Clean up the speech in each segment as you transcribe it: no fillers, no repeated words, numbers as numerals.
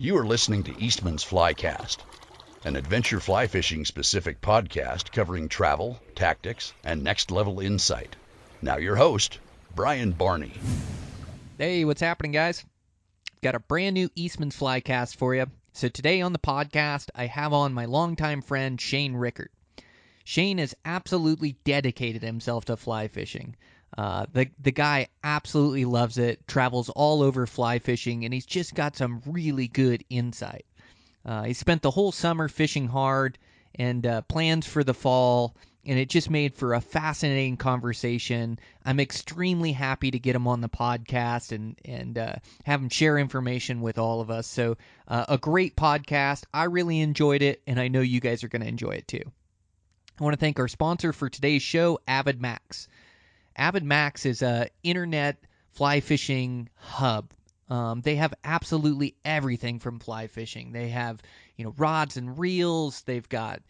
You are listening to Eastman's Flycast, an adventure fly fishing specific podcast covering travel, tactics, and next level insight. Now your host, Brian Barney. Hey, what's happening, guys? Got a brand new Eastman's Flycast for you. So today on the podcast, I have on my longtime friend, Shane Rickert. Shane has absolutely dedicated himself to fly fishing. The guy absolutely loves it, travels all over fly fishing, and he's just got some really good insight. He spent the whole summer fishing hard and plans for the fall, and it just made for a fascinating conversation. I'm extremely happy to get him on the podcast and have him share information with all of us. So a great podcast. I really enjoyed it, and I know you guys are going to enjoy it too. I want to thank our sponsor for today's show, Avid Max. Avid Max is an internet fly fishing hub. They have absolutely everything from fly fishing. They have, rods and reels. They've got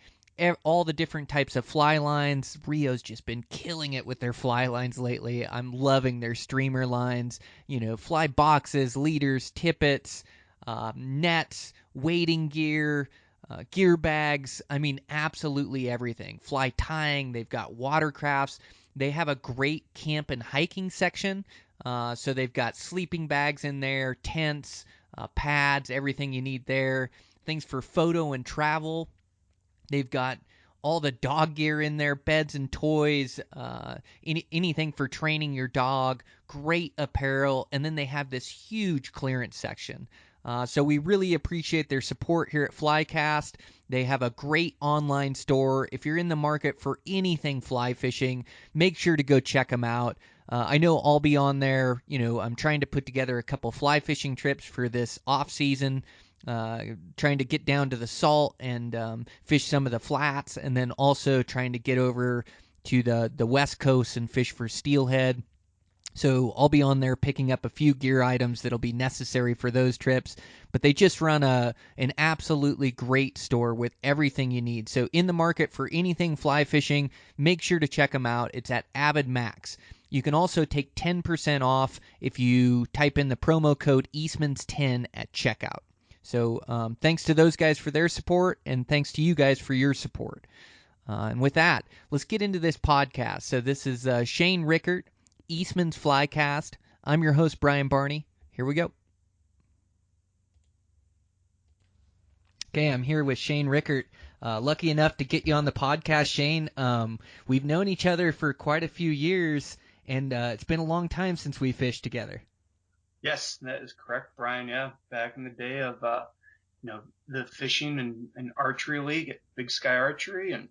all the different types of fly lines. Rio's just been killing it with their fly lines lately. I'm loving their streamer lines. Fly boxes, leaders, tippets, nets, wading gear, gear bags. I mean, absolutely everything. Fly tying. They've got watercrafts. They have a great camp and hiking section. So they've got sleeping bags in there, tents, pads, everything you need there. Things for photo and travel. They've got all the dog gear in there, beds and toys, anything for training your dog, great apparel, and then they have this huge clearance section. So we really appreciate their support here at Flycast. They have a great online store. If you're in the market for anything fly fishing, make sure to go check them out. I know I'll be on there. I'm trying to put together a couple fly fishing trips for this off season. Trying to get down to the salt and fish some of the flats, and then also trying to get over to the west coast and fish for steelhead. So I'll be on there picking up a few gear items that'll be necessary for those trips. But they just run an absolutely great store with everything you need. So in the market for anything fly fishing, make sure to check them out. It's at Avid Max. You can also take 10% off if you type in the promo code Eastmans10 at checkout. So thanks to those guys for their support, and thanks to you guys for your support. And with that, let's get into this podcast. So this is Shane Rickert, Eastman's Flycast. I'm your host, Brian Barney. Here we go. Okay, I'm here with Shane Rickert. Lucky enough to get you on the podcast, Shane. We've known each other for quite a few years, and it's been a long time since we fished together. Yes, that is correct, Brian. Yeah, back in the day of the fishing and archery league at Big Sky Archery, and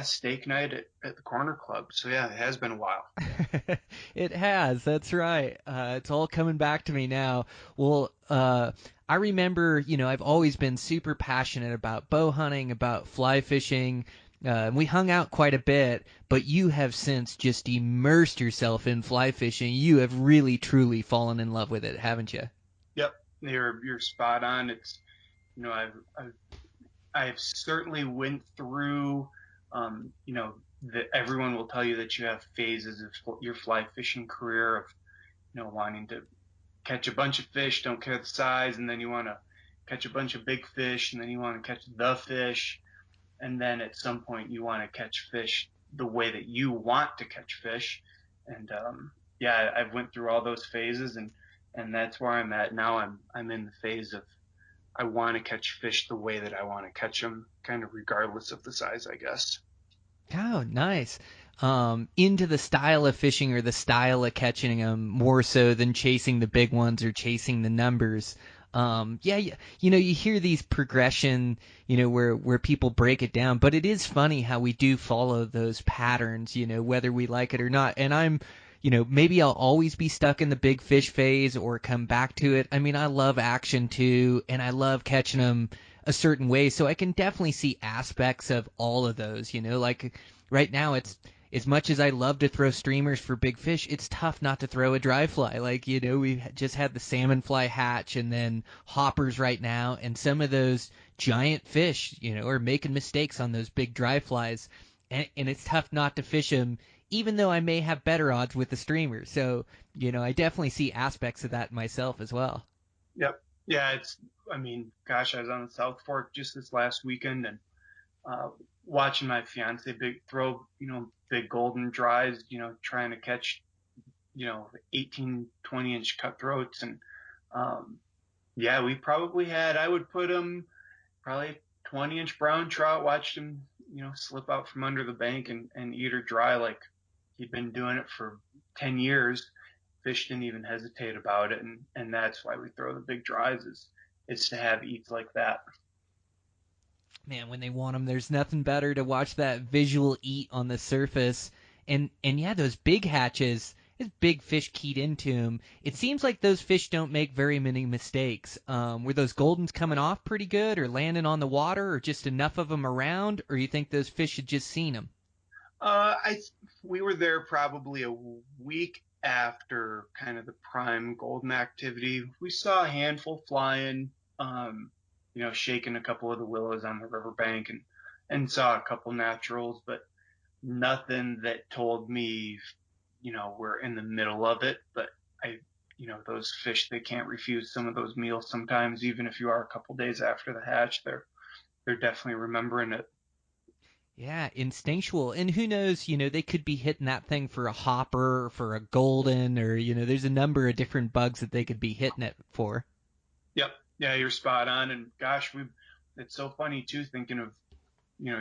steak night at the Corner Club. So yeah, it has been a while. It has. That's right. It's all coming back to me now. Well, I remember, I've always been super passionate about bow hunting, about fly fishing. We hung out quite a bit, but you have since just immersed yourself in fly fishing. You have really, truly fallen in love with it, haven't you? Yep, you're spot on. It's I've certainly went through that everyone will tell you that you have phases of your fly fishing career of wanting to catch a bunch of fish, don't care the size, and then you want to catch a bunch of big fish, and then you want to catch the fish. And then at some point you want to catch fish the way that you want to catch fish. And I've went through all those phases, and that's where I'm at now. I'm in the phase of I want to catch fish the way that I want to catch them, kind of regardless of the size, I guess. Oh, nice. Into the style of fishing or the style of catching them more so than chasing the big ones or chasing the numbers. You hear these progression, where people break it down, but it is funny how we do follow those patterns, whether we like it or not. And I'm, maybe I'll always be stuck in the big fish phase or come back to it. I mean, I love action too, and I love catching them a certain way. So I can definitely see aspects of all of those, like right now it's, as much as I love to throw streamers for big fish, it's tough not to throw a dry fly. Like, we just had the salmon fly hatch and then hoppers right now. And some of those giant fish, are making mistakes on those big dry flies. And it's tough not to fish them, even though I may have better odds with the streamer. So, I definitely see aspects of that myself as well. Yep. Yeah, gosh, I was on the South Fork just this last weekend and uh, watching my fiance throw, big golden dries, trying to catch, 18, 20-inch cutthroats. And um, yeah, we probably had, I would put them probably 20-inch brown trout, watched him, slip out from under the bank and eat her dry like he'd been doing it for 10 years. Fish didn't even hesitate about it. And that's why we throw the big dries is to have eats like that. Man, when they want them, there's nothing better to watch that visual eat on the surface. And yeah, those big hatches, as big fish keyed into them, it seems like those fish don't make very many mistakes. Were those goldens coming off pretty good, or landing on the water, or just enough of them around, or you think those fish had just seen them? I We were there probably a week after kind of the prime golden activity. We saw a handful flying, shaking a couple of the willows on the riverbank and saw a couple naturals, but nothing that told me, we're in the middle of it. But those fish, they can't refuse some of those meals sometimes, even if you are a couple days after the hatch, they're definitely remembering it. Yeah, instinctual. And who knows, they could be hitting that thing for a hopper, or for a golden, or, there's a number of different bugs that they could be hitting it for. Yep. Yeah, you're spot on. And gosh, it's so funny too, thinking of,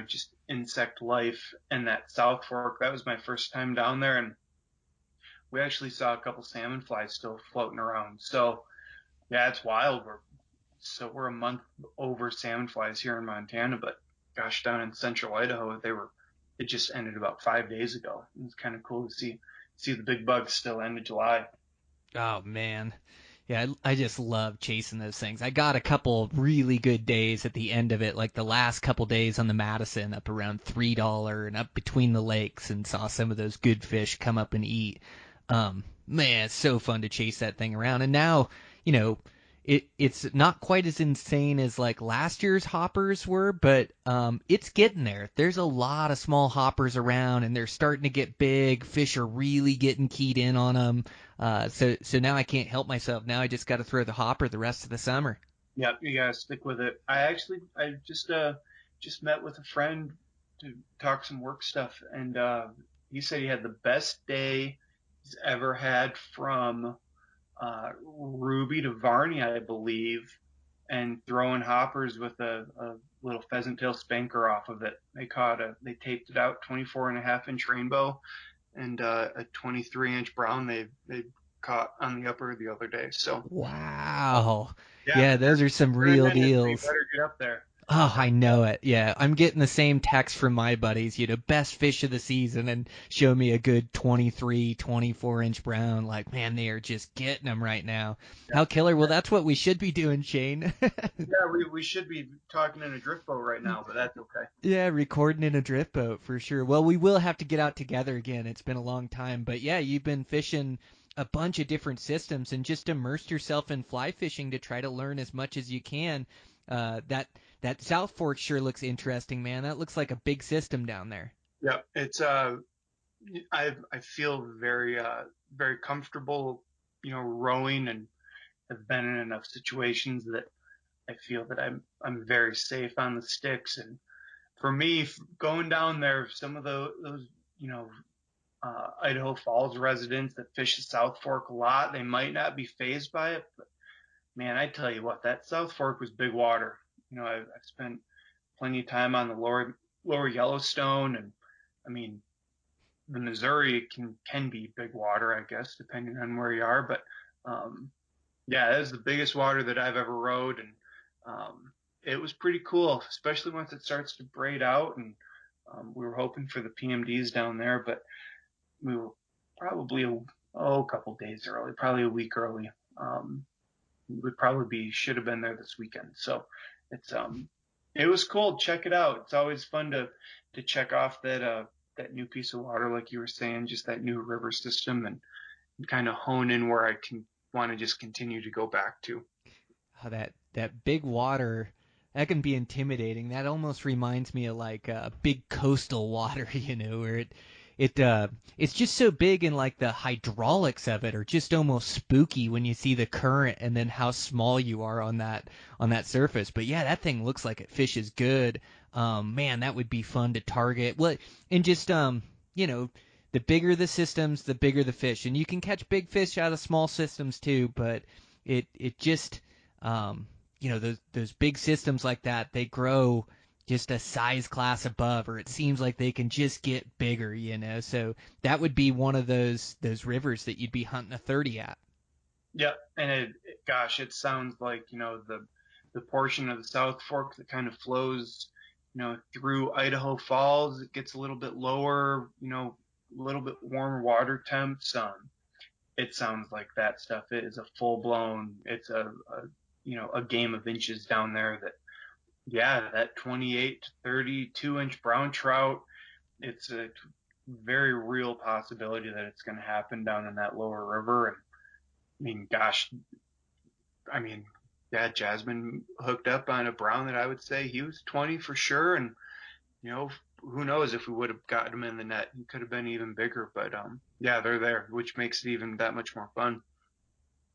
just insect life and that South Fork. That was my first time down there. And we actually saw a couple salmon flies still floating around. So yeah, it's wild. We're a month over salmon flies here in Montana, but gosh, down in central Idaho, it just ended about 5 days ago. It's kind of cool to see the big bugs still end of July. Oh, man. Yeah, I just love chasing those things. I got a couple really good days at the end of it, like the last couple days on the Madison up around $3 and up between the lakes, and saw some of those good fish come up and eat. Man, it's so fun to chase that thing around. And now, you know, it's not quite as insane as like last year's hoppers were, but it's getting there. There's a lot of small hoppers around, and they're starting to get big. Fish are really getting keyed in on them. So now I can't help myself. Now I just got to throw the hopper the rest of the summer. Yep, you gotta stick with it. I just met with a friend to talk some work stuff, and he said he had the best day he's ever had from Ruby to Varney, I believe, and throwing hoppers with a little pheasant tail spanker off of it. They taped it out 24.5-inch rainbow and a 23-inch brown they caught on the upper the other day. So Wow. yeah, Yeah, those are some they're in real minutes, so you deals. better get up there. Oh, I know it. Yeah, I'm getting the same text from my buddies, best fish of the season, and show me a good 23, 24-inch brown. Like, man, they are just getting them right now. Yeah, How killer. Well, that's what we should be doing, Shane. yeah, we should be talking in a drift boat right now, but that's okay. Yeah, recording in a drift boat for sure. Well, we will have to get out together again. It's been a long time. But yeah, you've been fishing a bunch of different systems and just immersed yourself in fly fishing to try to learn as much as you can. That South Fork sure looks interesting, man. That looks like a big system down there. Yeah, it's I feel very comfortable, rowing, and have been in enough situations that I feel that I'm very safe on the sticks. And for me, going down there, some of those Idaho Falls residents that fish the South Fork a lot, they might not be phased by it, but man, I tell you what, that South Fork was big water. I've spent plenty of time on the lower Yellowstone, and I mean, the Missouri can be big water, I guess, depending on where you are. But yeah, that is the biggest water that I've ever rode, and it was pretty cool, especially once it starts to braid out. And we were hoping for the PMDs down there, but we were probably a couple days early, probably a week early. Would probably should have been there this weekend. So it's it was cool. Check it out. It's always fun to check off that new piece of water, like you were saying, just that new river system, and kind of hone in where I can want to just continue to go back to. Oh, that big water, that can be intimidating. That almost reminds me of like big coastal water, where it's just so big, and like the hydraulics of it are just almost spooky when you see the current and then how small you are on that surface. But yeah, that thing looks like it fishes good. Man, that would be fun to target. Well, and just you know, the bigger the systems, the bigger the fish, and you can catch big fish out of small systems too. But it just those big systems like that, they grow just a size class above, or it seems like they can just get bigger. So that would be one of those rivers that you'd be hunting a 30 at. Yeah, and gosh, it sounds like, the portion of the South Fork that kind of flows, through Idaho Falls. It gets a little bit lower, a little bit warmer water temps. It sounds like that stuff is a full blown. It's a game of inches down there. That, yeah, that 28 to 32-inch brown trout. It's a very real possibility that it's going to happen down in that lower river. And I mean, gosh, I mean, yeah, Jasmine hooked up on a brown that I would say he was 20 for sure. And, who knows if we would have gotten him in the net, he could have been even bigger. But, yeah, they're there, which makes it even that much more fun.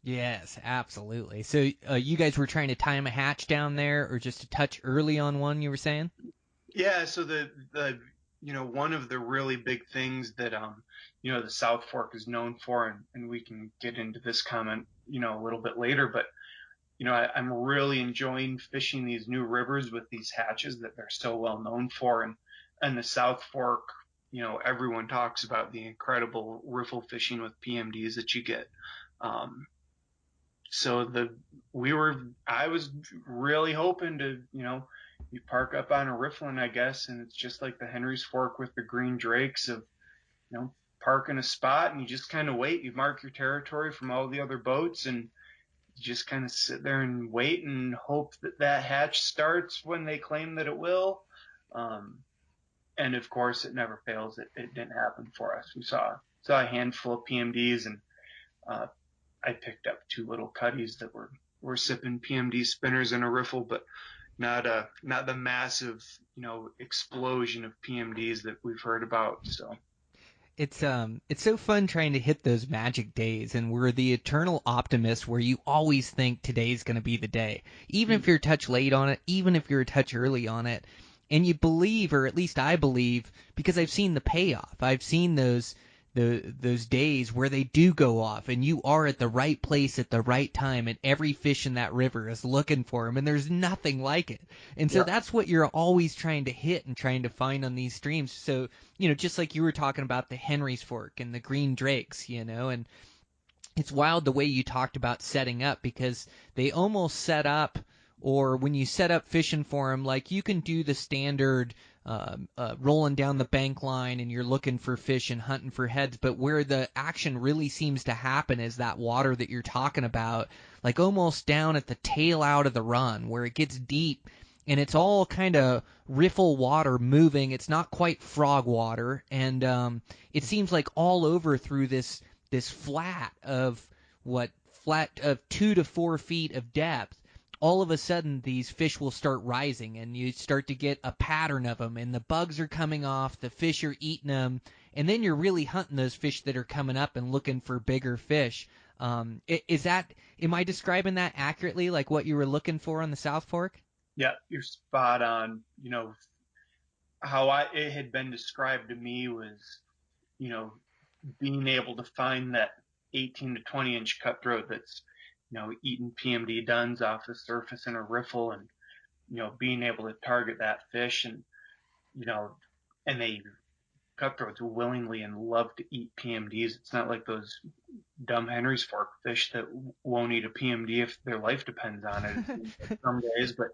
Yes, absolutely. So you guys were trying to time a hatch down there, or just a touch early on one, you were saying? Yeah. So one of the really big things that, the South Fork is known for, and we can get into this comment, a little bit later, but I'm really enjoying fishing these new rivers with these hatches that they're so well known for. And the South Fork, everyone talks about the incredible riffle fishing with PMDs that you get. Um, so I was really hoping to, you park up on a riffling, I guess, and it's just like the Henry's Fork with the green drakes of, park in a spot and you just kind of wait. You mark your territory from all the other boats, and you just kind of sit there and wait and hope that that hatch starts when they claim that it will. Um, and of course, it never fails. It didn't happen for us. We saw a handful of PMDs, and uh, I picked up two little cutties that were sipping PMD spinners in a riffle, but not the massive, explosion of PMDs that we've heard about. So It's so fun trying to hit those magic days, and we're the eternal optimists where you always think today's going to be the day, even if you're a touch late on it, even if you're a touch early on it, and you believe, or at least I believe, because I've seen the payoff. I've seen those days where they do go off, and you are at the right place at the right time, and every fish in that river is looking for them, and there's nothing like it. And so yeah, that's what you're always trying to hit and trying to find on these streams. So just like you were talking about the Henry's Fork and the Green Drakes, and it's wild the way you talked about setting up, because they almost set up, or when you set up fishing for them, like you can do the standard rolling down the bank line and you're looking for fish and hunting for heads, but where the action really seems to happen is that water that you're talking about, like almost down at the tail out of the run where it gets deep. And it's all kind of riffle water moving. It's not quite frog water, and it seems like all over through this flat of 2 to 4 feet of depth. All of a sudden these fish will start rising, and you start to get a pattern of them, and the bugs are coming off, the fish are eating them, and then you're really hunting those fish that are coming up and looking for bigger fish. Am I describing that accurately, like what you were looking for on the South Fork? yeah, you're spot on. How it had been described to me was, you know, being able to find that 18 to 20-inch cutthroat that's, eating PMD duns off the surface in a riffle, and, being able to target that fish, and, you know, and they cutthroats willingly and love to eat PMDs. It's not like those dumb Henry's Fork fish that won't eat a PMD if their life depends on it. Some days, but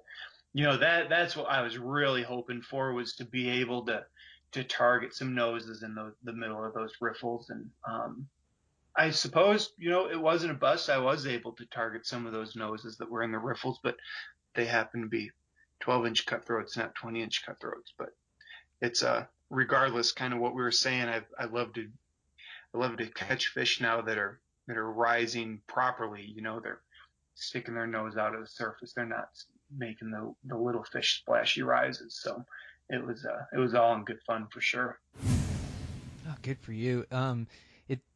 that's what I was really hoping for, was to be able to target some noses in the middle of those riffles. And I suppose, it wasn't a bust. I was able to target some of those noses that were in the riffles, but they happen to be 12-inch cutthroats, not 20-inch cutthroats. But it's regardless, kind of what we were saying. I love to catch fish now that are rising properly. They're sticking their nose out of the surface. They're not making the little fish splashy rises. So it was all in good fun for sure. Oh, good for you.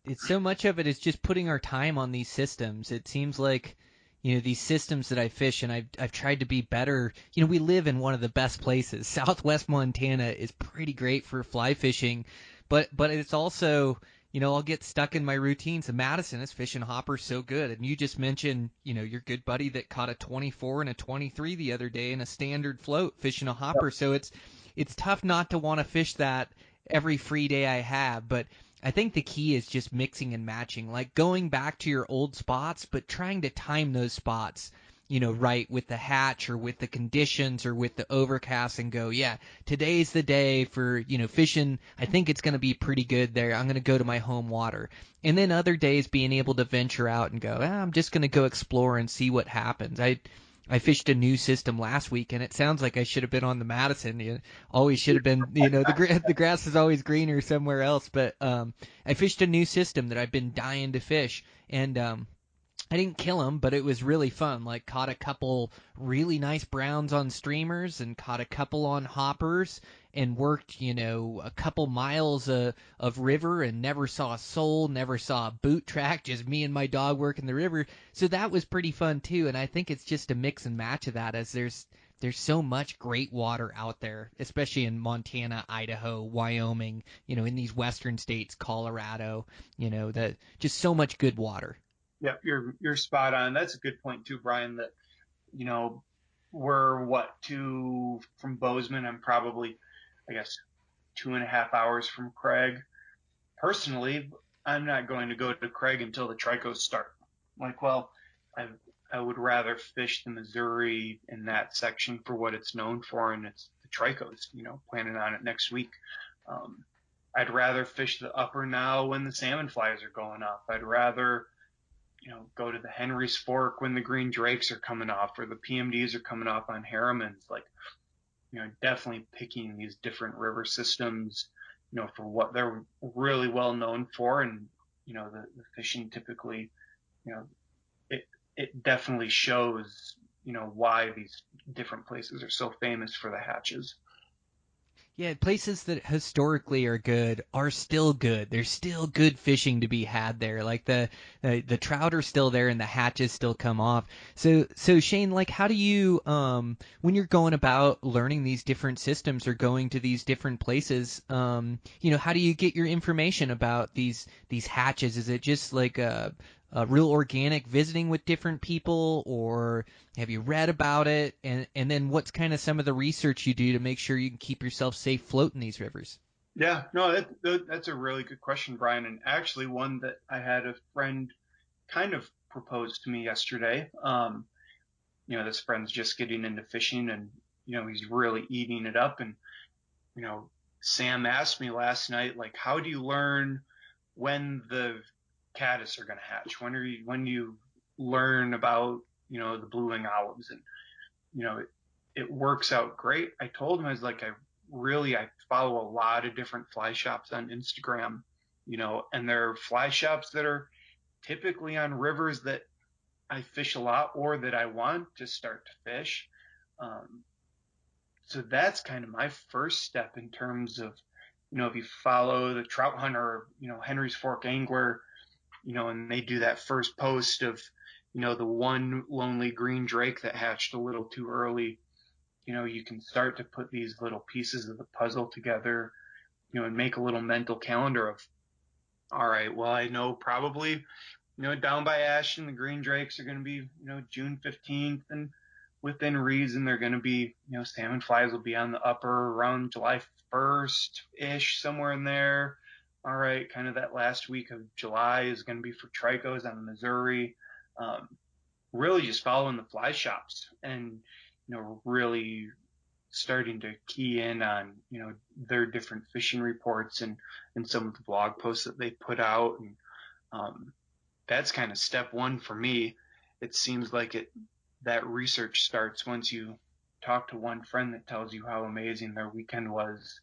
It's so much of it is just putting our time on these systems. It seems like, these systems that I fish, and I've tried to be better. We live in one of the best places. Southwest Montana is pretty great for fly fishing, but it's also, I'll get stuck in my routines. And Madison is fishing hopper so good, and you just mentioned, your good buddy that caught a 24 and a 23 the other day in a standard float fishing a hopper. So it's tough not to want to fish that every free day I have, but I think the key is just mixing and matching, like going back to your old spots, but trying to time those spots, right with the hatch or with the conditions or with the overcast and go, yeah, today's the day for, fishing. I think it's going to be pretty good there. I'm going to go to my home water. And then other days being able to venture out and go, I'm just going to go explore and see what happens. I fished a new system last week, and it sounds like I should have been on the Madison. Always should have been. The grass is always greener somewhere else. But I fished a new system that I've been dying to fish, and I didn't kill them, but it was really fun. Like caught a couple really nice browns on streamers, and caught a couple on hoppers, and worked a couple miles of river, and never saw a soul, never saw a boot track, just me and my dog working the river. So that was pretty fun too. And I think it's just a mix and match of that, as there's so much great water out there, especially in Montana, Idaho, Wyoming, in these western states, Colorado, that just so much good water. Yeah, you're spot on. That's a good point too, Brian. That you know we're two from Bozeman. I'm probably, I guess, 2.5 hours from Craig. Personally, I'm not going to go to Craig until the Tricos start. Like, well, I would rather fish the Missouri in that section for what it's known for, and it's the Tricos. Planning on it next week. I'd rather fish the upper now when the salmon flies are going up. I'd rather go to the Henry's Fork when the green drakes are coming off or the PMDs are coming off on Harrimans. Like, definitely picking these different river systems, for what they're really well known for. And, the fishing typically, it definitely shows, why these different places are so famous for the hatches. Yeah, places that historically are good are still good. There's still good fishing to be had there. Like the trout are still there and the hatches still come off. So Shane, like how do you when you're going about learning these different systems or going to these different places, how do you get your information about these hatches? Is it just like a real organic visiting with different people, or have you read about it? And then what's kind of some of the research you do to make sure you can keep yourself safe floating these rivers? Yeah, no, that's a really good question, Brian, and actually one that I had a friend kind of propose to me yesterday. This friend's just getting into fishing, and he's really eating it up. And Sam asked me last night, like, how do you learn when the caddis are going to hatch? When do you learn about the blue wing olives? And it works out great. I told him, I was like, I follow a lot of different fly shops on Instagram, and there are fly shops that are typically on rivers that I fish a lot or that I want to start to fish. So that's kind of my first step in terms of, if you follow the trout hunter, Henry's Fork Angler, and they do that first post of, the one lonely green drake that hatched a little too early, you can start to put these little pieces of the puzzle together, and make a little mental calendar of, all right, well, I know probably, down by Ashton, the green drakes are going to be, June 15th, and within reason, they're going to be, salmon flies will be on the upper around July 1st-ish, somewhere in there. All right, kind of that last week of July is going to be for Tricos on the Missouri. Really just following the fly shops and, really starting to key in on, their different fishing reports and some of the blog posts that they put out. And that's kind of step one for me. It seems like that research starts once you talk to one friend that tells you how amazing their weekend was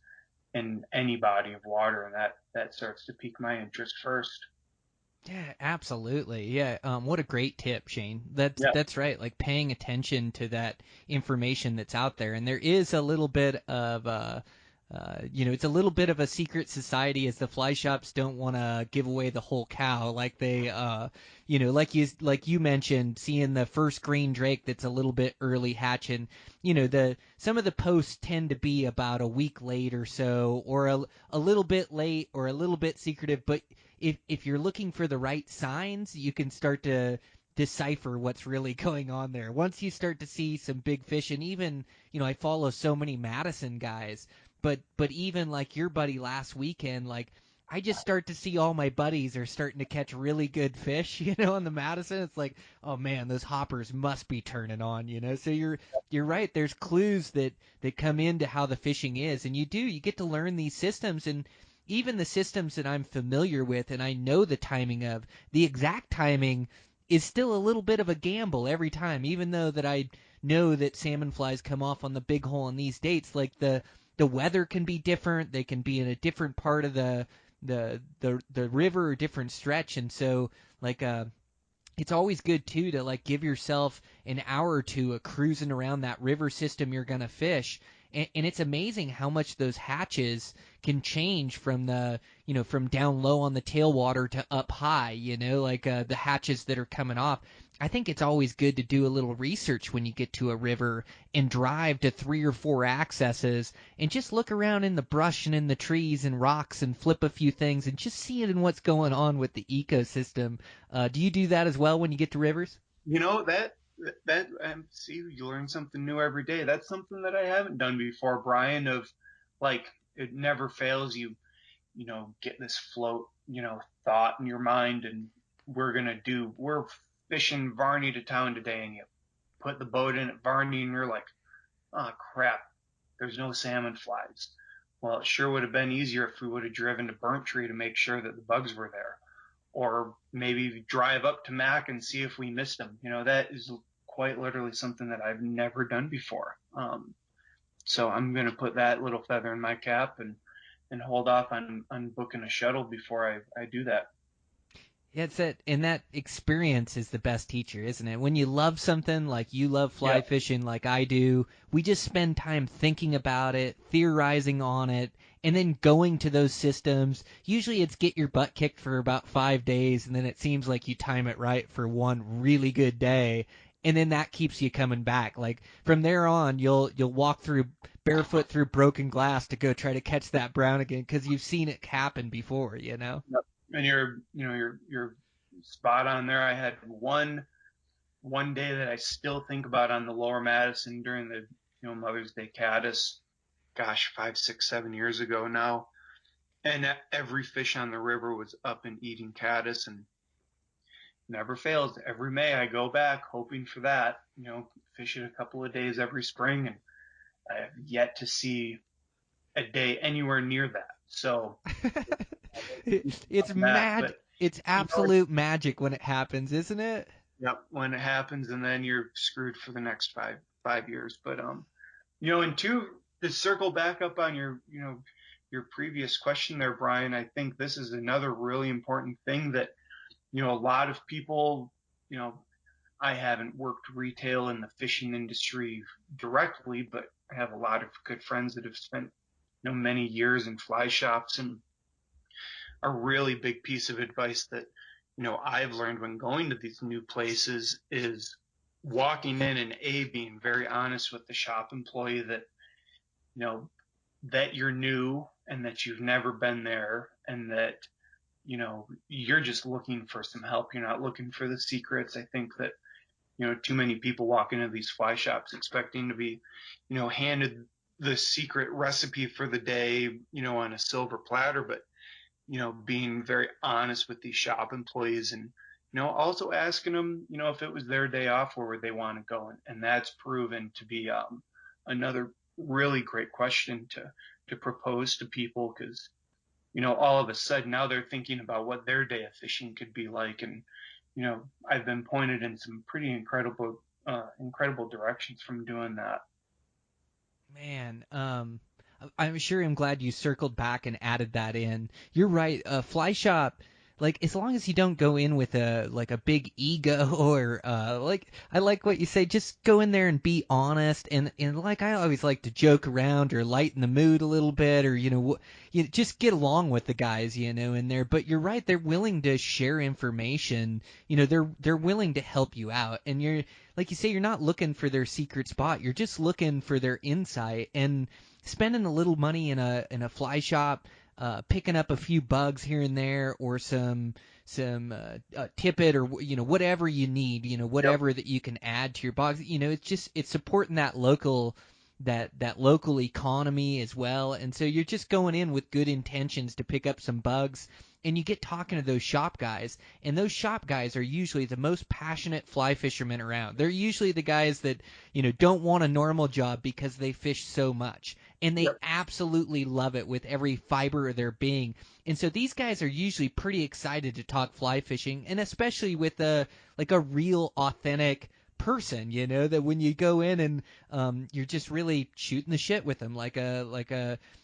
in any body of water, and that starts to pique my interest first. Yeah, absolutely. Yeah, what a great tip, Shane. Yeah. That's right. Like paying attention to that information that's out there, and there is a little bit of it's a little bit of a secret society, as the fly shops don't want to give away the whole cow, like they, like you mentioned, seeing the first green drake that's a little bit early hatching. The some of the posts tend to be about a week late or so, or a little bit late, or a little bit secretive. But if you're looking for the right signs, you can start to decipher what's really going on there. Once you start to see some big fish, and even, I follow so many Madison guys, but even like your buddy last weekend, like I just start to see all my buddies are starting to catch really good fish, on the Madison. It's like, oh man, those hoppers must be turning on. So you're right. There's clues that come into how the fishing is, and you get to learn these systems, and even the systems that I'm familiar with and I know the timing of, the exact timing is still a little bit of a gamble every time, even though that I know that salmon flies come off on the big hole on these dates. Like the weather can be different. They can be in a different part of the river or different stretch, and so like it's always good too to like give yourself an hour or two of cruising around that river system you're gonna fish. And it's amazing how much those hatches can change from from down low on the tailwater to up high, like the hatches that are coming off. I think it's always good to do a little research when you get to a river and drive to 3 or 4 accesses and just look around in the brush and in the trees and rocks and flip a few things and just see it in what's going on with the ecosystem. Do you do that as well when you get to rivers? See, you learn something new every day. That's something that I haven't done before, Brian. Of like, it never fails you. Get this float, thought in your mind, and we're fishing Varney to town today, and you put the boat in at Varney, and you're like, oh crap, there's no salmon flies. Well, it sure would have been easier if we would have driven to Burnt Tree to make sure that the bugs were there, or maybe drive up to Mac and see if we missed them. That is quite literally something that I've never done before. So I'm going to put that little feather in my cap and hold off on booking a shuttle before I do that. Yeah, and that experience is the best teacher, isn't it? When you love something, like you love fly fishing, like I do, we just spend time thinking about it, theorizing on it, and then going to those systems. Usually it's get your butt kicked for about 5 days, and then it seems like you time it right for one really good day, and then that keeps you coming back. Like from there on, you'll walk through barefoot through broken glass to go try to catch that brown again because you've seen it happen before. Yep. And you're spot on there. I had one day that I still think about on the Lower Madison during the Mother's Day caddis. Gosh, 5, 6, 7 years ago now, and every fish on the river was up and eating caddis, and never fails. Every May I go back hoping for that. Fish it a couple of days every spring, and I have yet to see a day anywhere near that. So it's that, mad. It's absolute magic when it happens, isn't it? Yep, when it happens, and then you're screwed for the next five years. But and two, to circle back up on your previous question there, Brian, I think this is another really important thing that a lot of people, I haven't worked retail in the fishing industry directly, but I have a lot of good friends that have spent many years in fly shops, and a really big piece of advice that I've learned when going to these new places is walking in and being very honest with the shop employee that that you're new and that you've never been there, and that you're just looking for some help. You're not looking for the secrets. I think that too many people walk into these fly shops expecting to be handed the secret recipe for the day on a silver platter, but being very honest with these shop employees, and also asking them if it was their day off, where would they want to go, and that's proven to be another really great question to propose to people, because all of a sudden now they're thinking about what their day of fishing could be like, and I've been pointed in some pretty incredible directions from doing that. Man, I'm sure I'm glad you circled back and added that in. You're right. Fly shop, like as long as you don't go in with a big ego or like I like what you say, just go in there and be honest and like I always like to joke around or lighten the mood a little bit or you just get along with the guys in there. But you're right, they're willing to share information. They're willing to help you out, and you're like you say, you're not looking for their secret spot. You're just looking for their insight and spending a little money in a fly shop, picking up a few bugs here and there, or some tippet, or whatever you need, Yep. whatever that you can add to your box. It's supporting that local economy as well. And so you're just going in with good intentions to pick up some bugs, and you get talking to those shop guys, and those shop guys are usually the most passionate fly fishermen around. They're usually the guys that don't want a normal job because they fish so much, and they Yep. absolutely love it with every fiber of their being. And so these guys are usually pretty excited to talk fly fishing, and especially with a real authentic person, that when you go in and you're just really shooting the shit with them,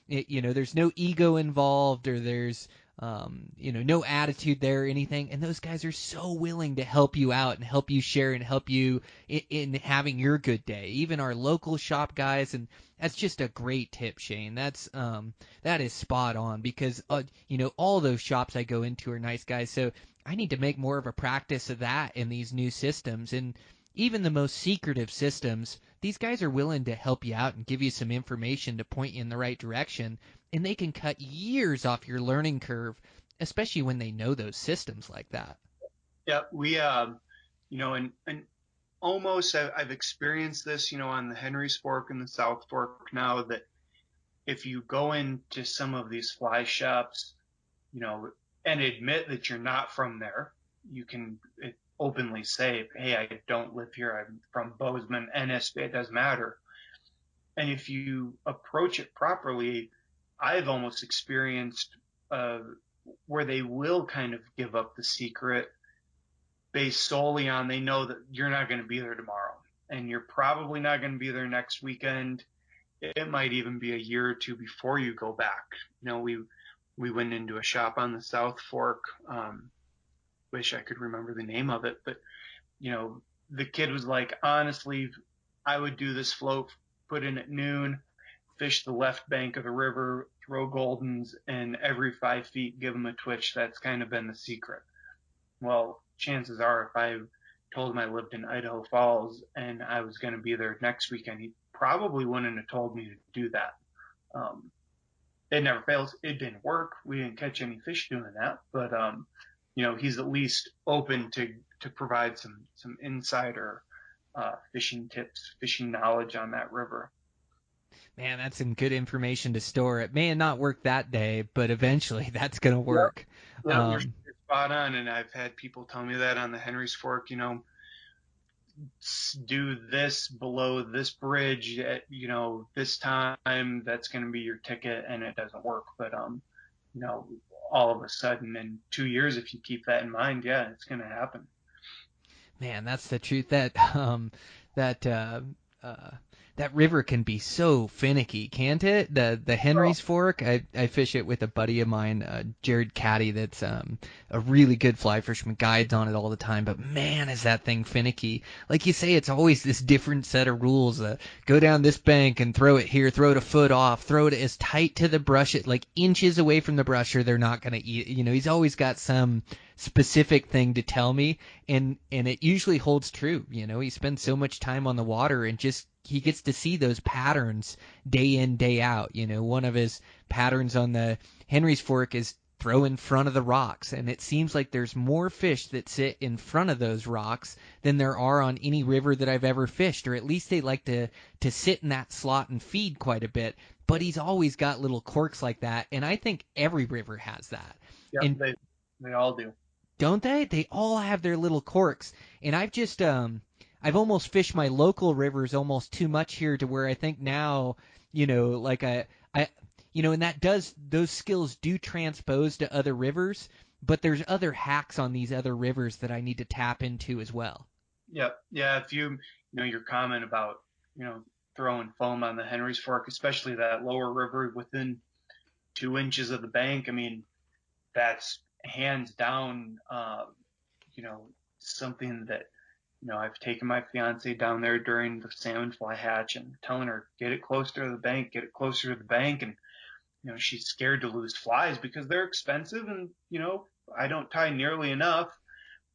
there's no ego involved, or there's no attitude there or anything. And those guys are so willing to help you out and help you share and help you in having your good day. Even our local shop guys, and that's just a great tip, Shane. That is spot on, because all those shops I go into are nice guys. So I need to make more of a practice of that in these new systems. And even the most secretive systems, these guys are willing to help you out and give you some information to point you in the right direction, and they can cut years off your learning curve, especially when they know those systems like that. Yeah, we, and almost I've experienced this, on the Henry's Fork and the South Fork now, that if you go into some of these fly shops, you know, and admit that you're not from there, you can openly say, hey, I don't live here. I'm from Bozeman, NSB, it doesn't matter. And if you approach it properly, I've almost experienced uh, where they will kind of give up the secret based solely on they know that you're not going to be there tomorrow, and you're probably not going to be there next weekend. It might even be a year or two before you go back. We went into a shop on the South Fork. Wish I could remember the name of it, but you know, the kid was like, honestly, I would do this float, put in at noon, fish the left bank of the river, throw goldens, and every 5 feet give them a twitch. That's kind of been the secret. Well, chances are, if I told him I lived in Idaho Falls and I was going to be there next weekend, he probably wouldn't have told me to do that. Um, it never fails. It didn't work. We didn't catch any fish doing that, but he's at least open to provide some insider fishing tips, fishing knowledge on that river. Man, that's some good information to store. It may not work that day, but eventually that's going to Yep. work. Yep, you're Um, spot on, and I've had people tell me that on the Henry's Fork. Do this below this bridge at this time. That's going to be your ticket, and it doesn't work. But you know, all of a sudden in 2 years, if you keep that in mind, yeah, it's going to happen. Man, that's the truth. That uh, that river can be so finicky, can't it? The Oh, Henry's Fork. I fish it with a buddy of mine, Jared Caddy. That's a really good fly fisherman. Guides on it all the time. But man, is that thing finicky? Like you say, it's always this different set of rules. Go down this bank and throw it here. Throw it a foot off. Throw it as tight to the brush, like inches away from the brush, or they're not gonna eat. He's always got some specific thing to tell me, and it usually holds true. He spends so much time on the water, and just he gets to see those patterns day in, day out. One of his patterns on the Henry's Fork is throw in front of the rocks, and it seems like there's more fish that sit in front of those rocks than there are on any river that I've ever fished, or at least they like to sit in that slot and feed quite a bit. But he's always got little quirks like that, and I think every river has that. yep, And they all do. don't they? They all have their little quirks. And I've almost fished my local rivers almost too much here, to where I think now, like I and those skills do transpose to other rivers, but there's other hacks on these other rivers that I need to tap into as well. Yep, yeah. If your comment about you know throwing foam on the Henry's Fork, especially that lower river within 2 inches of the bank. I mean, that's hands down, something that, I've taken my fiance down there during the salmon fly hatch and telling her, get it closer to the bank, get it closer to the bank. And, she's scared to lose flies because they're expensive and, I don't tie nearly enough,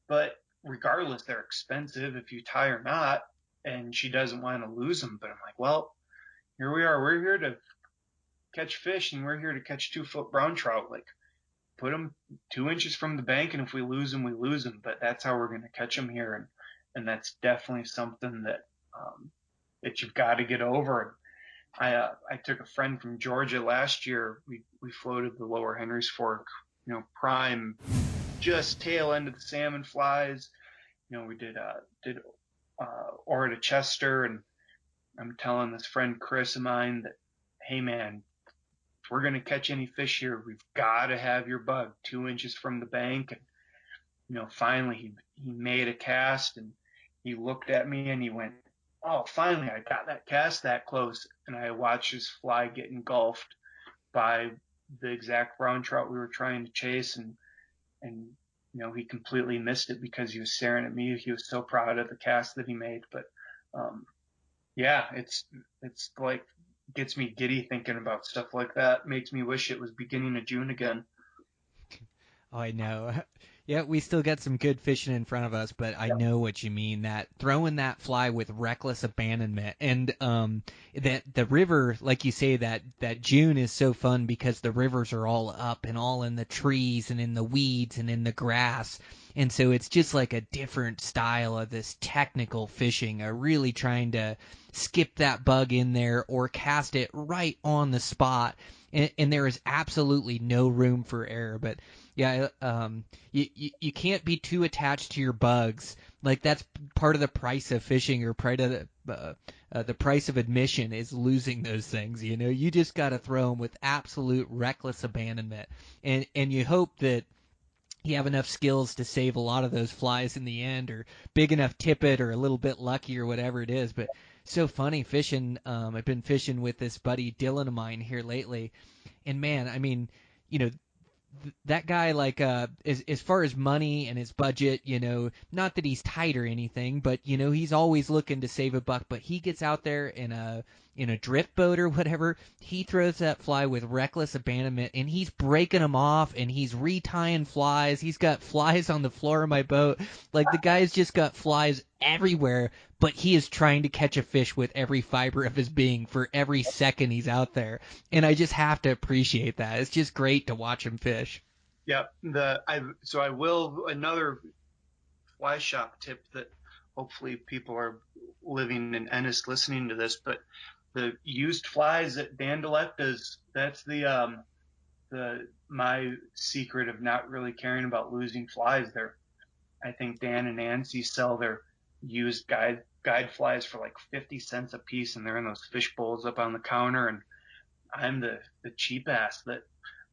but regardless, they're expensive if you tie or not. And she doesn't want to lose them. But I'm like, well, here we are. We're here to catch fish and we're here to catch 2-foot brown trout. Like, put them 2 inches from the bank, and if we lose them, we lose them. But that's how we're going to catch them here, and that's definitely something that you've got to get over. I took a friend from Georgia last year. We floated the Lower Henry's Fork, prime, just tail end of the salmon flies. We did Ora to Chester, and I'm telling this friend Chris of mine that, hey man, if we're going to catch any fish here, we've got to have your bug 2 inches from the bank. And, finally he made a cast, and he looked at me and he went, oh, finally I got that cast that close. And I watched his fly get engulfed by the exact brown trout we were trying to chase. And he completely missed it because he was staring at me. He was so proud of the cast that he made. But, yeah, it's like, gets me giddy thinking about stuff like that. Makes me wish it was beginning of June again. Oh, I know. Yeah, we still got some good fishing in front of us, but I know what you mean. That throwing that fly with reckless abandonment, and that the river, like you say, that June is so fun because the rivers are all up and all in the trees and in the weeds and in the grass, and so it's just like a different style of this technical fishing, really trying to skip that bug in there or cast it right on the spot, and there is absolutely no room for error, but. Yeah, you can't be too attached to your bugs. Like that's part of the price of fishing, or part of the price of admission is losing those things. You just got to throw them with absolute reckless abandonment, and you hope that you have enough skills to save a lot of those flies in the end, or big enough tippet, or a little bit lucky, or whatever it is. But so funny fishing. I've been fishing with this buddy Dylan of mine here lately, and man, I mean, that guy, like, as far as money and his budget, not that he's tight or anything, but he's always looking to save a buck. But he gets out there in a drift boat or whatever, he throws that fly with reckless abandonment, and he's breaking them off, and he's retying flies. He's got flies on the floor of my boat. Like, the guy's just got flies everywhere, but he is trying to catch a fish with every fiber of his being for every second he's out there. And I just have to appreciate that. It's just great to watch him fish. Yeah. I will, another fly shop tip that hopefully people are living in Ennis listening to this, but the used flies at Dan Delecta's, that's my secret of not really caring about losing flies. I think Dan and Nancy sell their used guide flies for like 50 cents a piece, and they're in those fish bowls up on the counter. And I'm the cheap ass that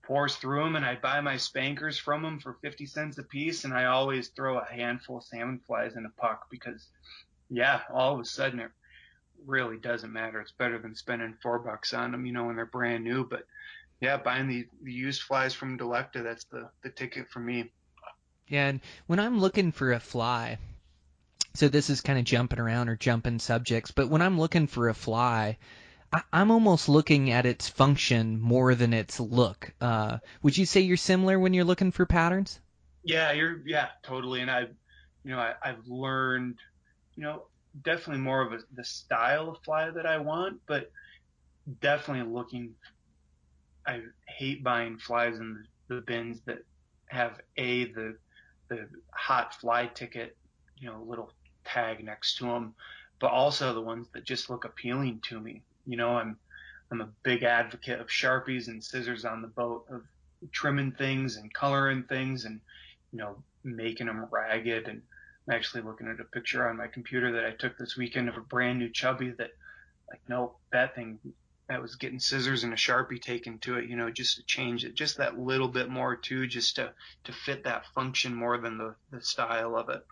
pours through them, and I buy my spankers from them for 50 cents a piece, and I always throw a handful of salmon flies in a puck because, yeah, all of a sudden it really doesn't matter. It's better than spending $4 on them, when they're brand new. But yeah, buying the used flies from Delecta, that's the ticket for me. Yeah, and when I'm looking for a fly, so this is kind of jumping around or jumping subjects, but when I'm looking for a fly, I'm almost looking at its function more than its look. Would you say you're similar when you're looking for patterns? Yeah, yeah, totally. And I've learned, you know, definitely more of the style of fly that I want, but definitely looking. I hate buying flies in the bins that have the hot fly ticket, little tag next to them, but also the ones that just look appealing to me. I'm a big advocate of Sharpies and scissors on the boat, of trimming things and coloring things and, making them ragged. And I'm actually looking at a picture on my computer that I took this weekend of a brand new chubby that, like, nope, that thing, that was getting scissors and a Sharpie taken to it, just to change it just that little bit more too, just to fit that function more than the style of it.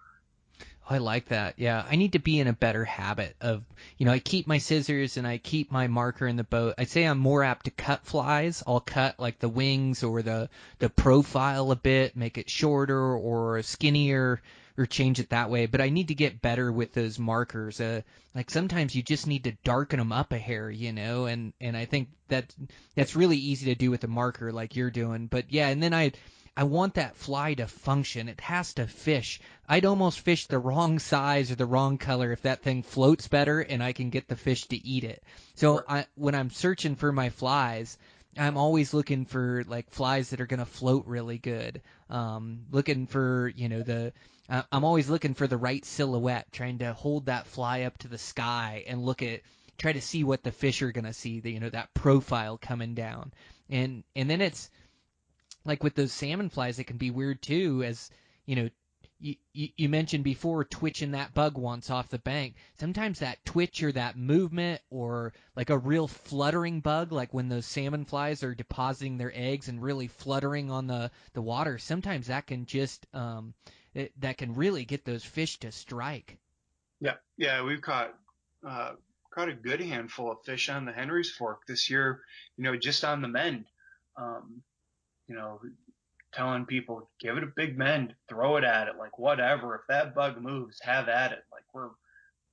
I like that. Yeah, I need to be in a better habit of, I keep my scissors and I keep my marker in the boat. I'd say I'm more apt to cut flies. I'll cut like the wings or the profile a bit, make it shorter or skinnier or change it that way. But I need to get better with those markers. Like sometimes you just need to darken them up a hair, and I think that's really easy to do with a marker like you're doing. But yeah, and then I want that fly to function. It has to fish. I'd almost fish the wrong size or the wrong color if that thing floats better and I can get the fish to eat it. So when I'm searching for my flies, I'm always looking for like flies that are going to float really good. Looking for, I'm always looking for the right silhouette, trying to hold that fly up to the sky and try to see what the fish are going to see, that profile coming down. And then it's, like with those salmon flies, it can be weird too, as you know. You mentioned before twitching that bug once off the bank. Sometimes that twitch or that movement or like a real fluttering bug, like when those salmon flies are depositing their eggs and really fluttering on the water, sometimes that can just that can really get those fish to strike. Yeah, we've caught a good handful of fish on the Henry's Fork this year, just on the mend. Um, you know, telling people, give it a big mend, throw it at it, like whatever. If that bug moves, have at it. Like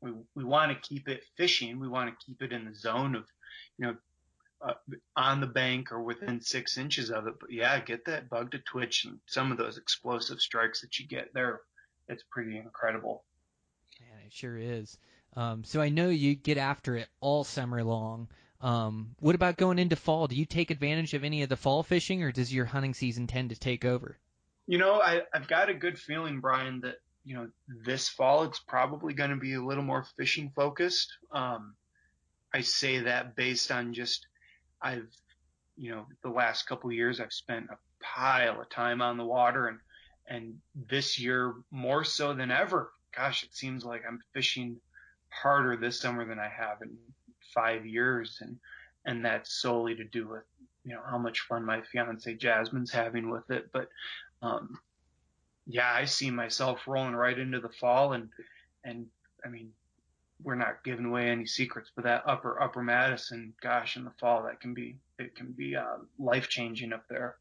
we want to keep it fishing. We want to keep it in the zone of, you know, uh, on the bank or within 6 inches of it. But yeah, get that bug to twitch, and some of those explosive strikes that you get there, it's pretty incredible. Man, it sure is. So I know you get after it all summer long. What about going into fall? Do you take advantage of any of the fall fishing, or does your hunting season tend to take over? I've got a good feeling, Brian, that, this fall it's probably going to be a little more fishing focused. I say that based on just I've, the last couple of years I've spent a pile of time on the water, and this year more so than ever. Gosh, it seems like I'm fishing harder this summer than I have in 5 years, and that's solely to do with, how much fun my fiance Jasmine's having with it. But um, yeah, I see myself rolling right into the fall, and I mean, we're not giving away any secrets, but that upper Madison, gosh, in the fall, it can be life changing up there.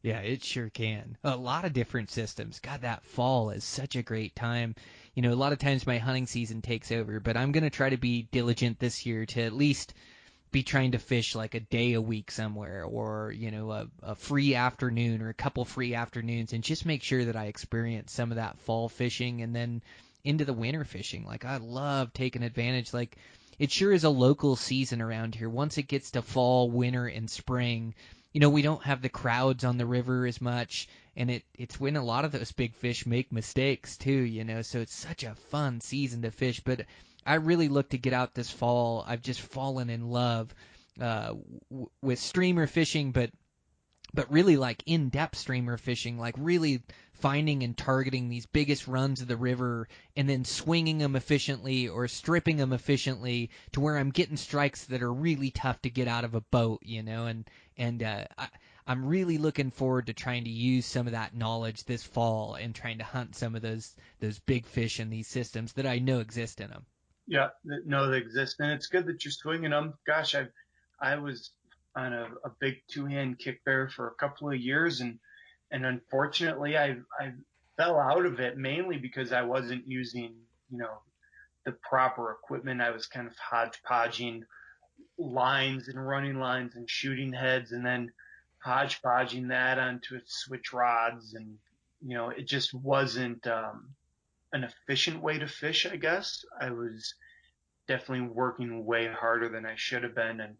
Yeah, it sure can. A lot of different systems. God, that fall is such a great time. A lot of times my hunting season takes over, but I'm going to try to be diligent this year to at least be trying to fish like a day a week somewhere, or a free afternoon or a couple free afternoons, and just make sure that I experience some of that fall fishing and then into the winter fishing. Like I love taking advantage. Like it sure is a local season around here. Once it gets to fall, winter, and spring, we don't have the crowds on the river as much, and it's when a lot of those big fish make mistakes too, so it's such a fun season to fish. But I really look to get out this fall. I've just fallen in love with streamer fishing, but really like in-depth streamer fishing, like really finding and targeting these biggest runs of the river and then swinging them efficiently or stripping them efficiently to where I'm getting strikes that are really tough to get out of a boat, I'm really looking forward to trying to use some of that knowledge this fall and trying to hunt some of those big fish in these systems that I know exist in them. Yeah, no, they exist, and it's good that you're swinging them. Gosh, I was on a big two-hand kick there for a couple of years, and unfortunately, I fell out of it mainly because I wasn't using, the proper equipment. I was kind of hodgepodging lines and running lines and shooting heads, and then hodgepodging that onto switch rods, and it just wasn't an efficient way to fish. I guess I was definitely working way harder than I should have been. And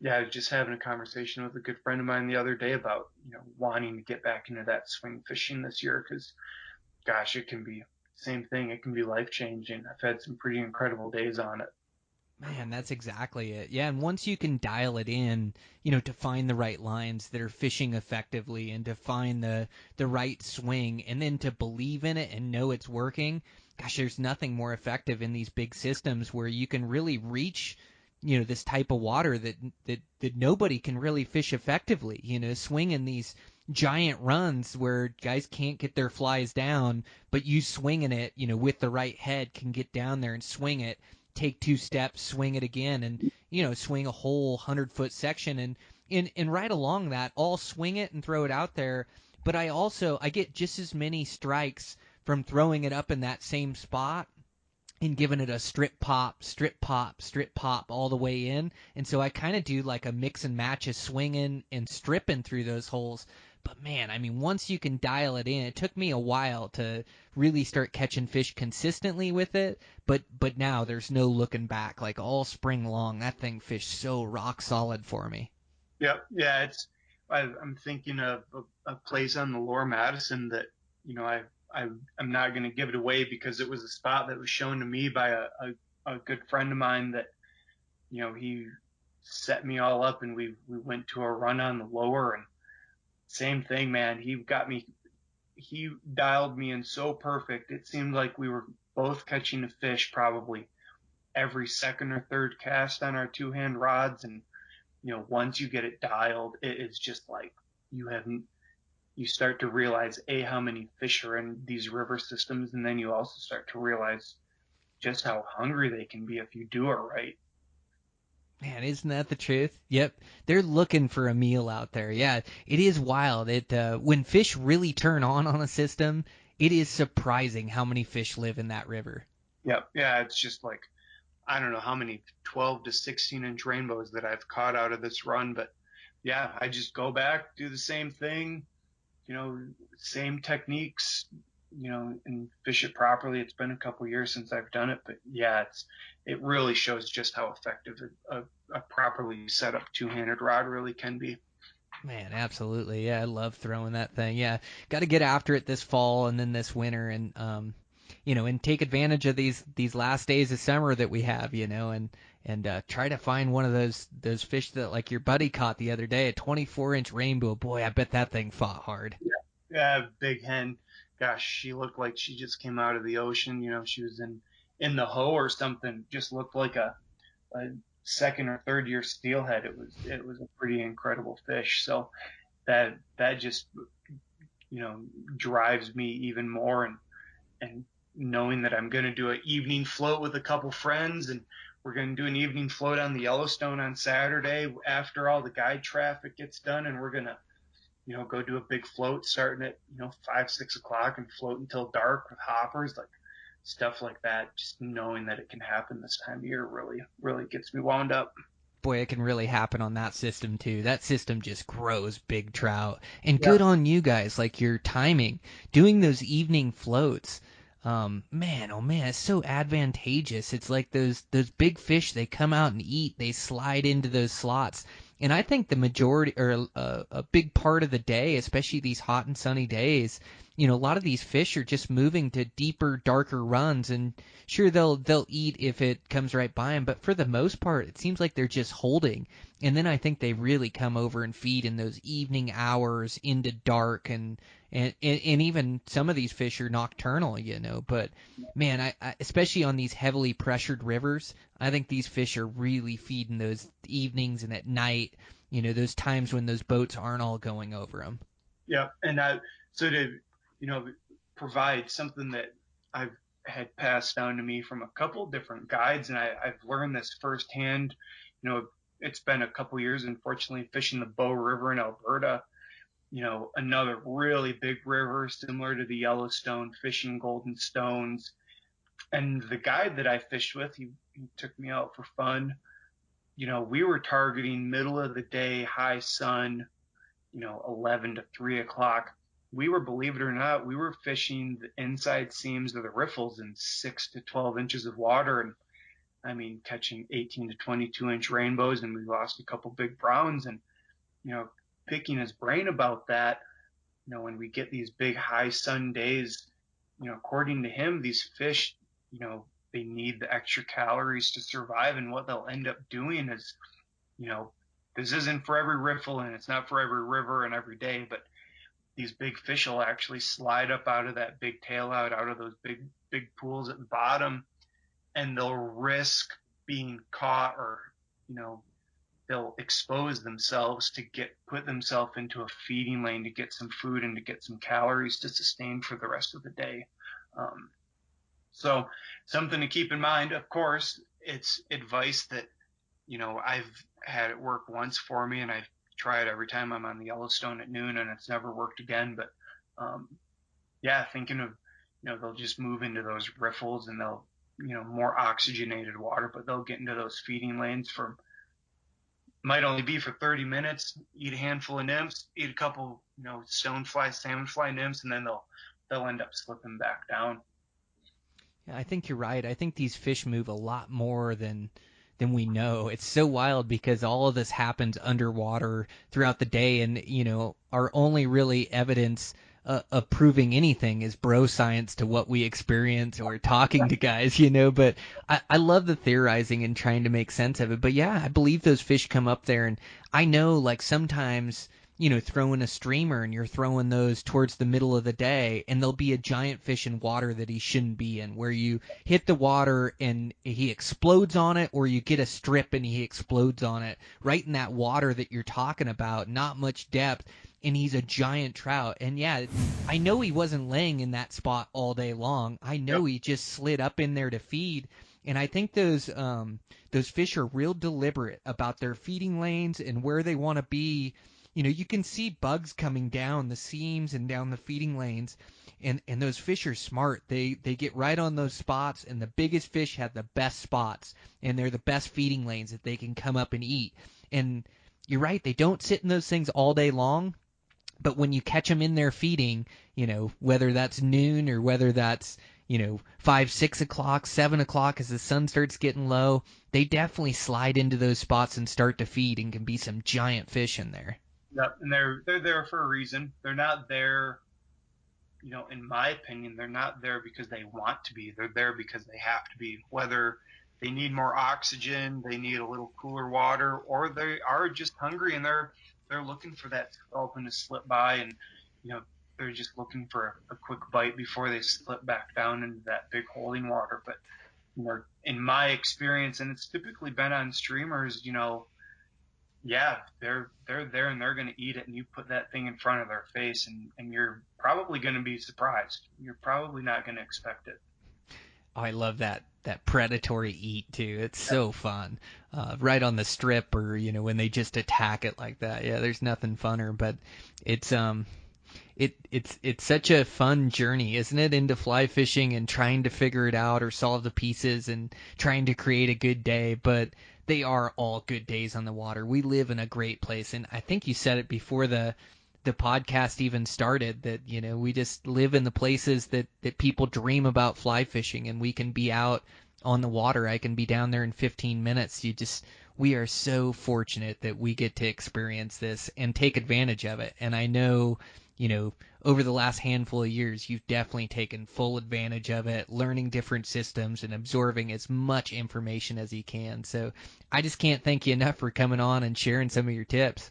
yeah, I was just having a conversation with a good friend of mine the other day about, wanting to get back into that swing fishing this year because, gosh, it can be same thing. It can be life changing. I've had some pretty incredible days on it. Man, that's exactly it. Yeah, and once you can dial it in, to find the right lines that are fishing effectively and to find the right swing and then to believe in it and know it's working, gosh, there's nothing more effective in these big systems where you can really reach, this type of water that nobody can really fish effectively, swinging giant runs where guys can't get their flies down, but you swinging it, with the right head can get down there and swing it, take 2 steps, swing it again, and swing a whole 100-foot section, and right along that, I'll swing it and throw it out there. But I get just as many strikes from throwing it up in that same spot and giving it a strip pop, strip pop, strip pop all the way in. And so I kind of do like a mix and match of swinging and stripping through those holes. But man, I mean, once you can dial it in, it took me a while to really start catching fish consistently with it. But now there's no looking back. Like all spring long, that thing fished so rock solid for me. Yep. Yeah. I'm thinking of a place on the Lower Madison that, I'm not going to give it away because it was a spot that was shown to me by a good friend of mine that, he set me all up, and we went to a run on the lower, and same thing, man. He dialed me in so perfect. It seemed like we were both catching a fish probably every second or third cast on our 2-hand rods. And, once you get it dialed, it is just like you start to realize how many fish are in these river systems. And then you also start to realize just how hungry they can be if you do it right. Man, isn't that the truth? Yep, they're looking for a meal out there. Yeah, it is wild. When fish really turn on a system, it is surprising how many fish live in that river. Yep. Yeah. It's just like, I don't know how many 12 to 16-inch rainbows that I've caught out of this run, but yeah, I just go back, do the same thing, same techniques, and fish it properly. It's been a couple years since I've done it, but yeah, it really shows just how effective a properly set up 2-handed rod really can be. Man, absolutely. Yeah, I love throwing that thing. Yeah, got to get after it this fall and then this winter, and take advantage of these last days of summer that we have, and try to find one of those fish that like your buddy caught the other day, a 24-inch rainbow. Boy, I bet that thing fought hard. Yeah, big hen. Gosh, she looked like she just came out of the ocean. She was in the hoe or something. Just looked like a second or third year steelhead. It was a pretty incredible fish. So that just drives me even more, and knowing that I'm going to do an evening float with a couple friends, and we're going to do an evening float on the Yellowstone on Saturday after all the guide traffic gets done, and we're going to go do a big float starting at 5, 6 o'clock and float until dark with hoppers, like stuff like that. Just knowing that it can happen this time of year really really gets me wound up. Boy, it can really happen on that system too. That system just grows big trout. And Yeah. good on you guys, like your timing, doing those evening floats. Man, oh man, it's so advantageous. It's like those big fish, they come out and eat, they slide into those slots. And I think the majority or a big part of the day, especially these hot and sunny days, a lot of these fish are just moving to deeper, darker runs, and sure they'll eat if it comes right by them, but for the most part, it seems like they're just holding. And then I think they really come over and feed in those evening hours into dark, and even some of these fish are nocturnal, But man, I especially on these heavily pressured rivers, I think these fish are really feeding those evenings and at night. Those times when those boats aren't all going over them. Yeah. And so to provide something that I've had passed down to me from a couple different guides, and I've learned this firsthand. It's been a couple years, unfortunately, fishing the Bow River in Alberta. Another really big river similar to the Yellowstone, fishing golden stones. And the guide that I fished with, he took me out for fun. We were targeting middle of the day, high sun, 11 to 3 o'clock. We were, believe it or not, we were fishing the inside seams of the riffles in 6 to 12 inches of water. And I mean, catching 18 to 22-inch rainbows, and we lost a couple big browns. And, picking his brain about that, when we get these big high sun days, according to him, these fish, they need the extra calories to survive. And what they'll end up doing is, you know, this isn't for every riffle and it's not for every river and every day, but these big fish will actually slide up out of that big tail out of those big pools at the bottom, and they'll risk being caught or, you know, they'll expose themselves to put themselves into a feeding lane to get some food and to get some calories to sustain for the rest of the day. Um, so something to keep in mind. Of course, it's advice that, I've had it work once for me, and I've tried every time I'm on the Yellowstone at noon, and it's never worked again. But um, yeah, thinking of, they'll just move into those riffles, and they'll, more oxygenated water, but they'll get into those feeding lanes for, might only be for 30 minutes, eat a handful of nymphs, eat a couple, stonefly, salmonfly nymphs, and then they'll end up slipping back down. Yeah, I think you're right. I think these fish move a lot more than we know. It's so wild because all of this happens underwater throughout the day, and our only really evidence of proving anything is bro science to what we experience or talking to guys. But I love the theorizing and trying to make sense of it. But yeah, I believe those fish come up there, and I know like sometimes throwing a streamer and you're throwing those towards the middle of the day and there'll be a giant fish in water that he shouldn't be in, where you hit the water and he explodes on it, or you get a strip and he explodes on it right in that water that you're talking about, not much depth, and he's a giant trout. And yeah, I know he wasn't laying in that spot all day long. I know Yep. he just slid up in there to feed. And I think those fish are real deliberate about their feeding lanes and where they want to be. You can see bugs coming down the seams and down the feeding lanes, and those fish are smart. They get right on those spots, and the biggest fish have the best spots, and they're the best feeding lanes that they can come up and eat. And you're right, they don't sit in those things all day long, but when you catch them in there feeding, whether that's noon or whether that's 5, 6 o'clock, 7 o'clock, as the sun starts getting low, they definitely slide into those spots and start to feed, and can be some giant fish in there. Yep. And they're there for a reason. They're not there, in my opinion, they're not there because they want to be. They're there because they have to be. Whether they need more oxygen, they need a little cooler water, or they are just hungry and they're looking for that sculpin to slip by, and they're just looking for a quick bite before they slip back down into that big holding water. But in my experience, and it's typically been on streamers, yeah, they're there and they're going to eat it, and you put that thing in front of their face, and you're probably going to be surprised. You're probably not going to expect it. Oh, I love that predatory eat too. It's so fun, right on the strip, or when they just attack it like that. Yeah, there's nothing funner, but it's it's such a fun journey, isn't it, into fly fishing and trying to figure it out or solve the pieces and trying to create a good day. But they are all good days on the water. We live in a great place, and I think you said it before the podcast even started, that we just live in the places that people dream about fly fishing, and we can be out on the water. I can be down there in 15 minutes. We are so fortunate that we get to experience this and take advantage of it. And I know, over the last handful of years, you've definitely taken full advantage of it, learning different systems and absorbing as much information as you can. So I just can't thank you enough for coming on and sharing some of your tips.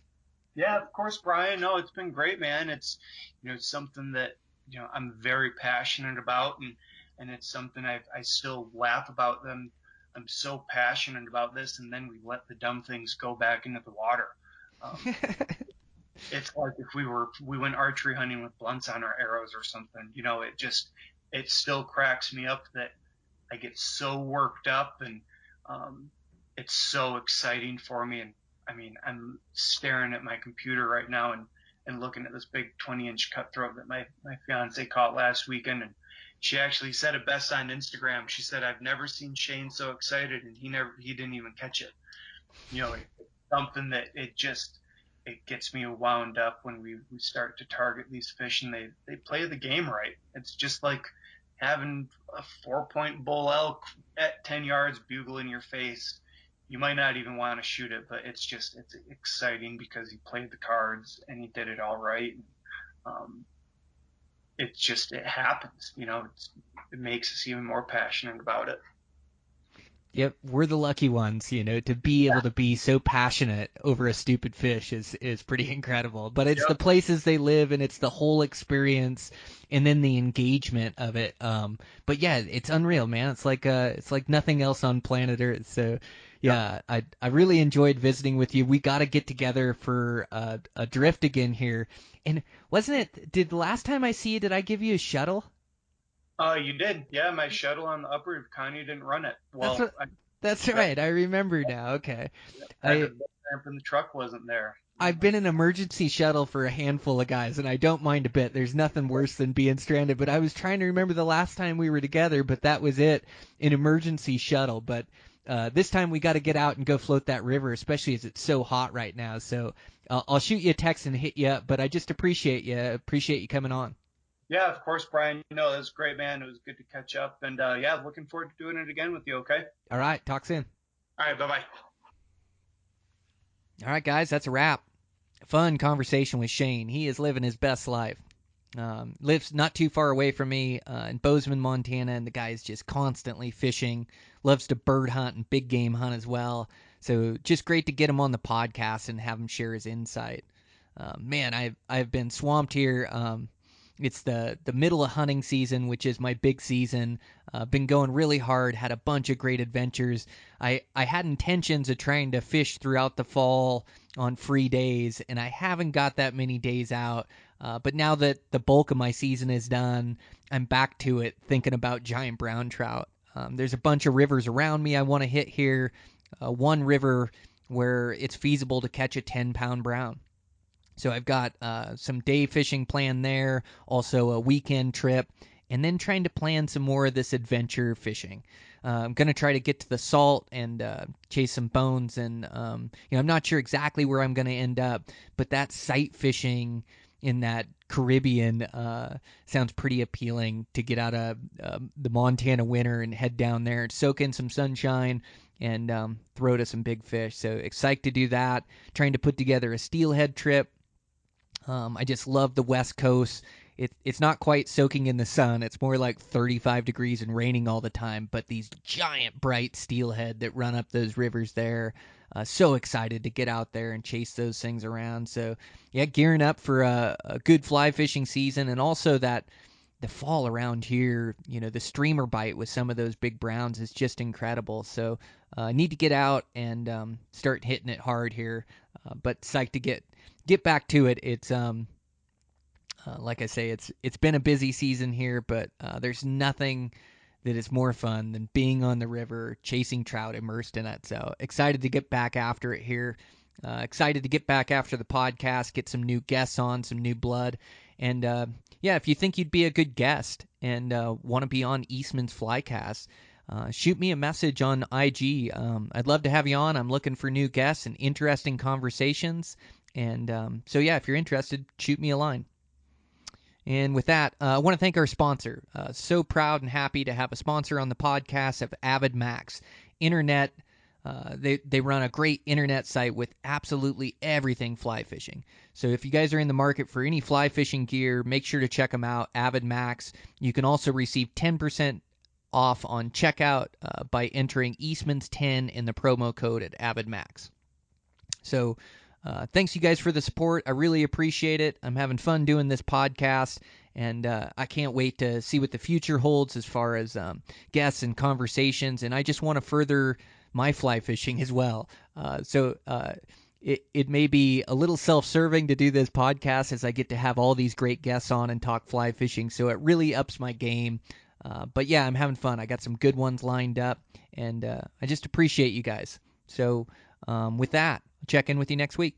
Yeah, of course, Brian. No, it's been great, man. It's something that I'm very passionate about, and it's something I still laugh about them. I'm so passionate about this, and then we let the dumb things go back into the water. Um, it's like if we went archery hunting with blunts on our arrows or something. It still cracks me up that I get so worked up, and um, it's so exciting for me. And I mean, I'm staring at my computer right now and looking at this big 20-inch cutthroat that my fiance caught last weekend. And she actually said it best on Instagram. She said, "I've never seen Shane so excited, and he didn't even catch it." It's something that it gets me wound up when we start to target these fish, and they play the game right. It's just like having a 4-point bull elk at 10 yards bugle in your face. You might not even want to shoot it, but it's exciting because he played the cards and he did it all right. Um, it happens, it makes us even more passionate about it. Yep, we're the lucky ones, to be able to be so passionate over a stupid fish is pretty incredible. But it's the Yep. places they live and it's the whole experience and then the engagement of it. But yeah, it's unreal, man. It's like nothing else on planet Earth. So Yep. yeah, I really enjoyed visiting with you. We got to get together for a drift again here. And wasn't it? Did the last time I see you, did I give you a shuttle? You did. Yeah, my shuttle on the upper Connie didn't run it. That's Well, what. That's right. I remember now. Okay. I had to I ramp and the truck wasn't there. I've been an emergency shuttle for a handful of guys, and I don't mind a bit. There's nothing worse than being stranded. But I was trying to remember the last time we were together, but that was it, an emergency shuttle. But this time we got to get out and go float that river, especially as it's so hot right now. So I'll shoot you a text and hit you up. But I just appreciate you coming on. Yeah, of course, Brian. No, that was great, man. It was good to catch up. And yeah, looking forward to doing it again with you, okay? All right, talk soon. All right, bye-bye. All right, guys, that's a wrap. Fun conversation with Shane. He is living his best life. Lives not too far away from me in Bozeman, Montana, and the guy is just constantly fishing. Loves to bird hunt and big game hunt as well. So just great to get him on the podcast and have him share his insight. Man, I've been swamped here. It's the middle of hunting season, which is my big season. Been going really hard. Had a bunch of great adventures. I had intentions of trying to fish throughout the fall on free days, and I haven't got that many days out. But now that the bulk of my season is done, I'm back to it, thinking about giant brown trout. There's a bunch of rivers around me I want to hit here. One river where it's feasible to catch a 10-pound brown. So I've got some day fishing planned there, also a weekend trip, and then trying to plan some more of this adventure fishing. I'm going to try to get to the salt and chase some bones, and I'm not sure exactly where I'm going to end up, but that sight fishing in that Caribbean sounds pretty appealing to get out of the Montana winter and head down there and soak in some sunshine and throw to some big fish. So excited to do that. Trying to put together a steelhead trip. I just love the West Coast. It's not quite soaking in the sun. It's more like 35 degrees and raining all the time. But these giant bright steelhead that run up those rivers there, so excited to get out there and chase those things around. So yeah, gearing up for a good fly fishing season, and also that the fall around here, the streamer bite with some of those big browns is just incredible. So I need to get out and start hitting it hard here. But psyched to get back to it. It's like I say, it's been a busy season here, but there's nothing that is more fun than being on the river, chasing trout, immersed in it. So excited to get back after it here. Excited to get back after the podcast, get some new guests on, some new blood. And yeah, if you think you'd be a good guest and want to be on Eastman's Flycast, shoot me a message on IG. I'd love to have you on. I'm looking for new guests and interesting conversations. And so, yeah, if you're interested, shoot me a line. And with that, I want to thank our sponsor. So proud and happy to have a sponsor on the podcast of Avid Max. Internet. They run a great internet site with absolutely everything fly fishing. So if you guys are in the market for any fly fishing gear, make sure to check them out, Avid Max. You can also receive 10% off on checkout by entering Eastmans 10 in the promo code at Avid Max. So thanks you guys for the support. I really appreciate it. I'm having fun doing this podcast, and I can't wait to see what the future holds as far as guests and conversations. And I just want to further my fly fishing as well. So it may be a little self-serving to do this podcast as I get to have all these great guests on and talk fly fishing. So it really ups my game. But yeah, I'm having fun. I got some good ones lined up, and I just appreciate you guys. So with that, I'll check in with you next week.